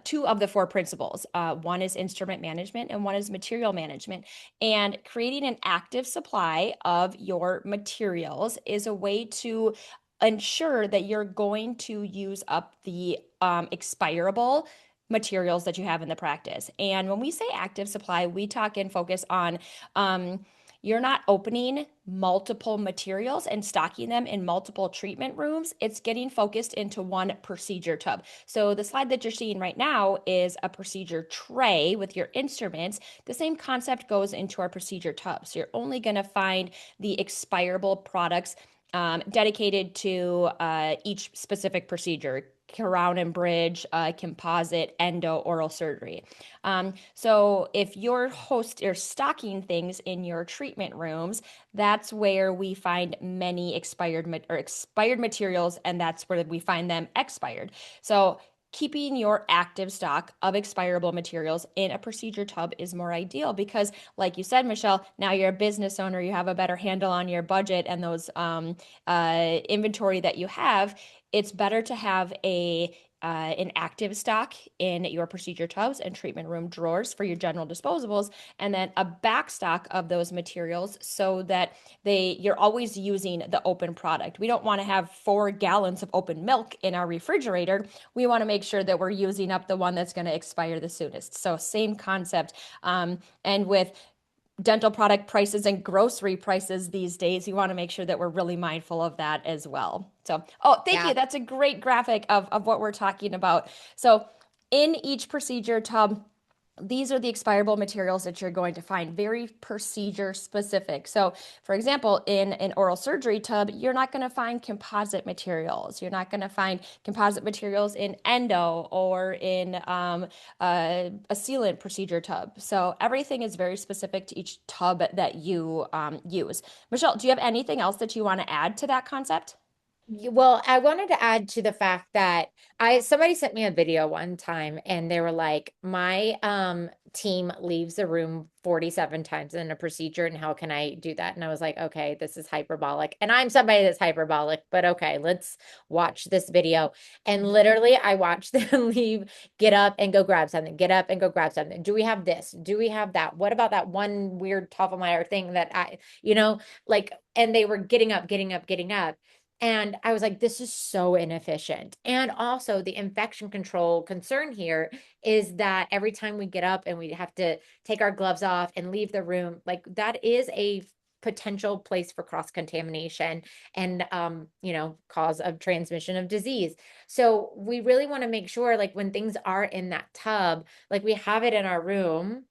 two of the four principles. One is instrument management, and one is material management. And creating an active supply of your materials is a way to ensure that you're going to use up the expirable materials that you have in the practice. And when we say active supply, we talk and focus on. You're not opening multiple materials and stocking them in multiple treatment rooms. It's getting focused into one procedure tub. So the slide that you're seeing right now is a procedure tray with your instruments. The same concept goes into our procedure tub. So you're only going to find the expirable products dedicated to each specific procedure. Crown and bridge, composite, endo, oral surgery. So if you're stocking things in your treatment rooms, that's where we find many expired materials, and that's where we find them expired. So keeping your active stock of expirable materials in a procedure tub is more ideal because, like you said, Michelle, now you're a business owner, you have a better handle on your budget and those inventory that you have. It's better to have an active stock in your procedure tubs and treatment room drawers for your general disposables, and then a back stock of those materials so that you're always using the open product. We don't want to have 4 gallons of open milk in our refrigerator. We want to make sure that we're using up the one that's going to expire the soonest. So same concept. And with dental product prices and grocery prices these days, you want to make sure that we're really mindful of that as well. So, oh, thank Yeah. you. That's a great graphic of what we're talking about. So, in each procedure tub, these are the expirable materials that you're going to find, very procedure specific. So, for example, in an oral surgery tub, you're not going to find composite materials. You're not going to find composite materials in endo or in a sealant procedure tub. So, everything is very specific to each tub that you use. Michelle, do you have anything else that you want to add to that concept? Well, I wanted to add to the fact that somebody sent me a video one time and they were like, my team leaves the room 47 times in a procedure, and how can I do that? And I was like, okay, this is hyperbolic. And I'm somebody that's hyperbolic, but okay, let's watch this video. And literally I watched them leave, get up and go grab something, get up and go grab something. Do we have this? Do we have that? What about that one weird Toffenmeyer thing that like, and they were getting up, getting up, getting up. And I was like, this is so inefficient. And also, the infection control concern here is that every time we get up and we have to take our gloves off and leave the room, like that is a potential place for cross contamination and cause of transmission of disease. So we really want to make sure, like, when things are in that tub, like we have it in our room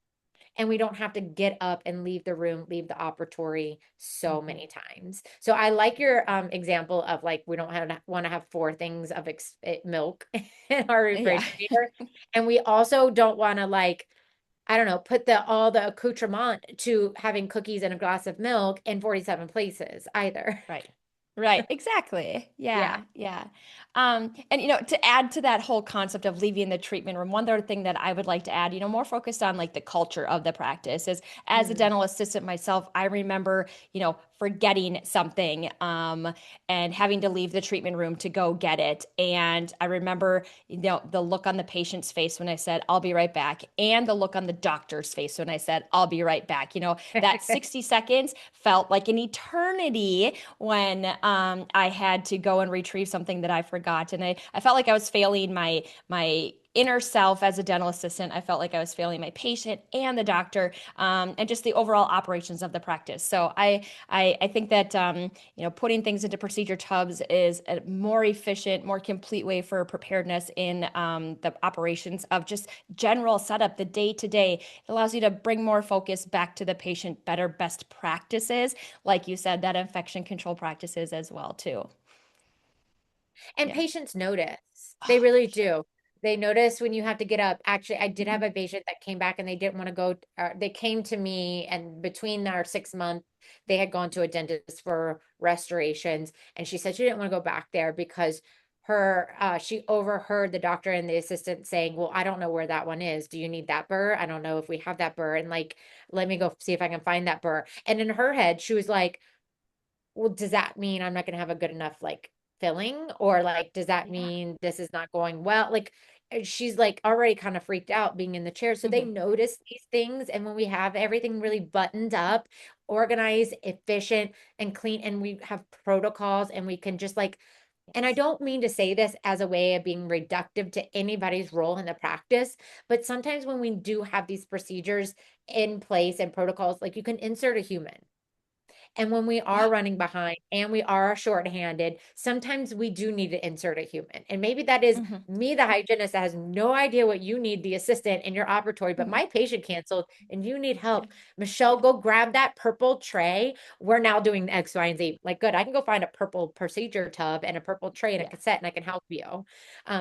and we don't have to get up and leave the room, leave the operatory so Mhm. many times. So I like your example of, like, we don't want to have four things of milk in our Yeah. refrigerator, and we also don't want to, like, I don't know, put the all the accoutrement to having cookies and a glass of milk in 47 places either. Right. Right. Exactly. Yeah. Yeah. Yeah. And to add to that whole concept of leaving the treatment room, one other thing that I would like to add, more focused on like the culture of the practice is as a Mm. dental assistant myself, I remember, forgetting something, and having to leave the treatment room to go get it. And I remember, the look on the patient's face when I said, I'll be right back, and the look on the doctor's face when I said, I'll be right back. That 60 seconds felt like an eternity when I had to go and retrieve something that I forgot. And I felt like I was failing my inner self as a dental assistant. I felt like I was failing my patient and the doctor, and just the overall operations of the practice. So I think that putting things into procedure tubs is a more efficient, more complete way for preparedness in the operations of just general setup, the day to day. It allows you to bring more focus back to the patient, better best practices, like you said, that infection control practices as well too. And Yeah. patients notice. They Oh, really for sure. do. They notice when you have to get up. Actually, I did have Mhm. a patient that came back and they didn't want to go. They came to me, and between our 6 month, they had gone to a dentist for restorations. And she said she didn't want to go back there because she overheard the doctor and the assistant saying, well, I don't know where that one is. Do you need that burr? I don't know if we have that burr. And, like, let me go see if I can find that burr. And in her head, she was like, well, does that mean I'm not going to have a good enough, like, filling? Or, like, does that Yeah. mean this is not going well? Like, she's like already kind of freaked out being in the chair. So they Hmm. notice these things. And when we have everything really buttoned up, organized, efficient, and clean, and we have protocols, and we can just, like, and I Yes. don't mean to say this as a way of being reductive to anybody's role in the practice, but sometimes when we do have these procedures in place and protocols, like, you can insert a human. And when we Yeah. are running behind and we are shorthanded, sometimes we do need to insert a human. And maybe that is Hmm. me, the hygienist, that has no idea what you need, the assistant in your operatory, but Hmm. my patient canceled and you need Yeah. help. Michelle, go grab that purple tray. We're now doing X, Y, and Z. Like, good, I can go find a purple procedure tub and a purple tray and a Yeah. cassette, and I can help you.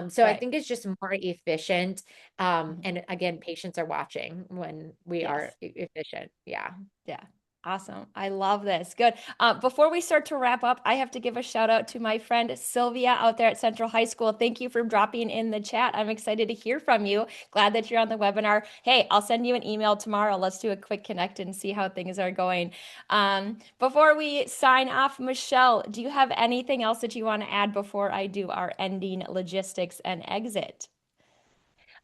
So I Right. think it's just more efficient. Mhm. And again, patients are watching when we are Yes. efficient. Yeah. Yeah. Awesome. I love this. Good. Before we start to wrap up, I have to give a shout out to my friend Sylvia out there at Central High School. Thank you for dropping in the chat. I'm excited to hear from you. Glad that you're on the webinar. Hey, I'll send you an email tomorrow. Let's do a quick connect and see how things are going. Before we sign off, Michelle, do you have anything else that you want to add before I do our ending logistics and exit?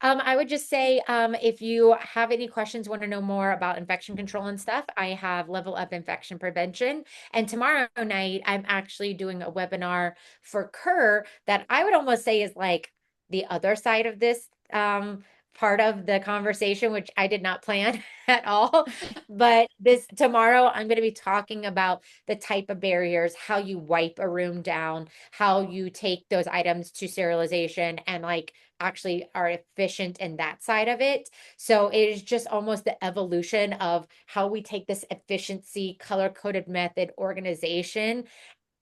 I would just say, if you have any questions, want to know more about infection control and stuff, I have Level Up Infection Prevention. And tomorrow night, I'm actually doing a webinar for Kerr that I would almost say is like the other side of this part of the conversation, which I did not plan at all. But this tomorrow, I'm going to be talking about the type of barriers, how you wipe a room down, how you take those items to sterilization, and, like, actually are efficient in that side of it. So it is just almost the evolution of how we take this efficiency, color coded method, organization,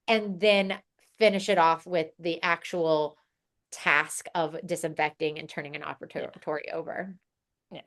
and then finish it off with the actual task of disinfecting and turning an Yeah. operatory over. Yeah.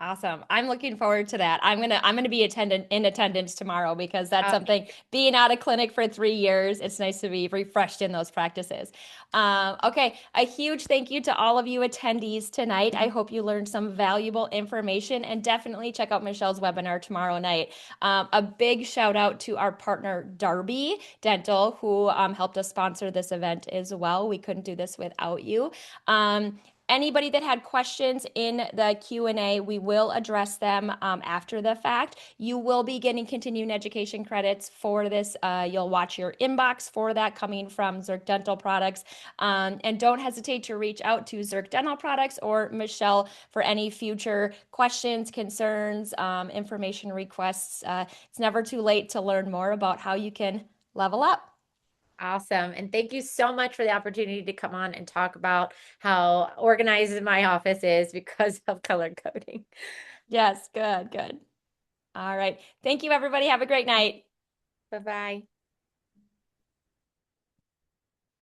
Awesome. I'm looking forward to that. I'm gonna be attendant in attendance tomorrow because that's something being out of clinic for 3 years. It's nice to be refreshed in those practices. Okay, a huge thank you to all of you attendees tonight. I hope you learned some valuable information and definitely check out Michelle's webinar tomorrow night. A big shout out to our partner Darby Dental who helped us sponsor this event as well. We couldn't do this without you. Um, Anybody that had questions in the Q&A, we will address them after the fact. You will be getting continuing education credits for this. You'll watch your inbox for that coming from Zerk Dental Products. And don't hesitate to reach out to Zerk Dental Products or Michelle for any future questions, concerns, information requests. It's never too late to learn more about how you can level up. Awesome. And thank you so much for the opportunity to come on and talk about how organized my office is because of color coding. Yes, good, good. All right. Thank you, everybody. Have a great night. Bye-bye.